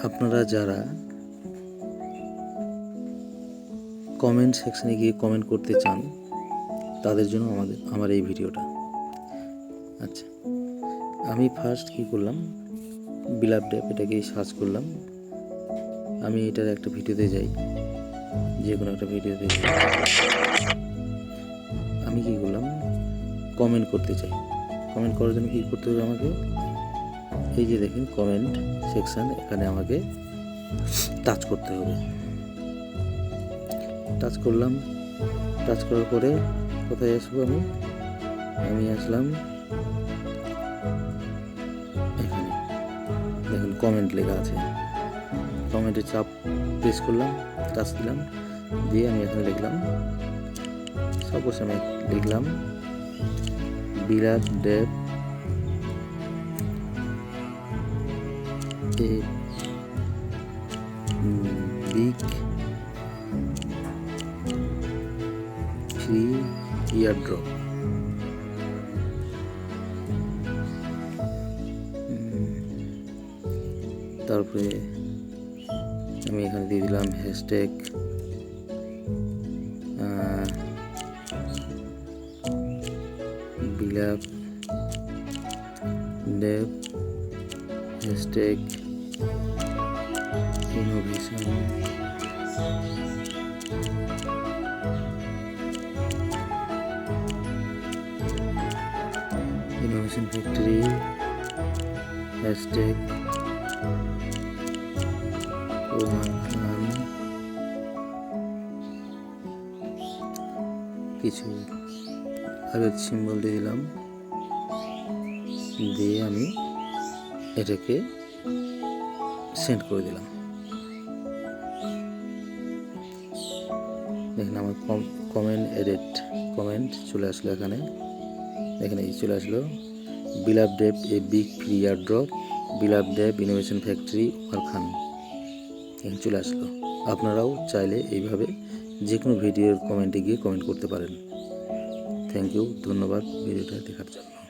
আপনারা যারা কমেন্ট সেকশনে গিয়ে কমেন্ট করতে চান তাদের জন্য আমার এই ভিডিওটা। আচ্ছা, আমি ফার্স্ট কী করলাম, বিলাভ ডেপ এটাকে সার্চ করলাম। আমি এটার একটা ভিডিওতে যাই, যে কোনো একটা ভিডিওতে যাই। আমি কী করলাম, কমেন্ট করতে চাই। কমেন্ট করার জন্য কী করতে হবে আমাকে, এই যে দেখেন কমেন্ট সেকশন, এখানে আমাকে টাচ করতে হবে। টাচ করলাম। টাচ করার পরে কোথায় আসবো, আমি আসলাম এখানে। দেখুন কমেন্ট লেখা আছে, কমেন্টে চাপ প্রেস করলাম, টাচ দিলাম, দিয়ে আমি এখানে লিখলাম, সাপোজ আমি লিখলাম বিলাভ ডেপ a big free eardrop। তারপরে আমি এখানে দিয়ে দিলাম হ্যাশট্যাগ বিলাভ ডেপ হ্যাশট্যাগ ইনোভেশন ফ্যাক্টরি হ্যাশট্যাগ ওমান খান, কিছু আগের সিম্বল দিয়ে দিলাম, দিয়ে আমি এটাকে সেন্ড করে দিলাম। দেখেন আমার কমেন্ট চলে আসলো এখানে। এখানে চলে আসলো বিলাভ ডেপ এ বিগ ফ্রি এয়ারড্রপ, বিলাভ ডেপ ইনোভেশন ফ্যাক্টরি ওমান খান, এখানে চলে আসলো। আপনারাও চাইলে এইভাবে যে কোনো ভিডিওর কমেন্টে গিয়ে কমেন্ট করতে পারেন। থ্যাংক ইউ, ধন্যবাদ ভিডিওটা দেখার জন্য।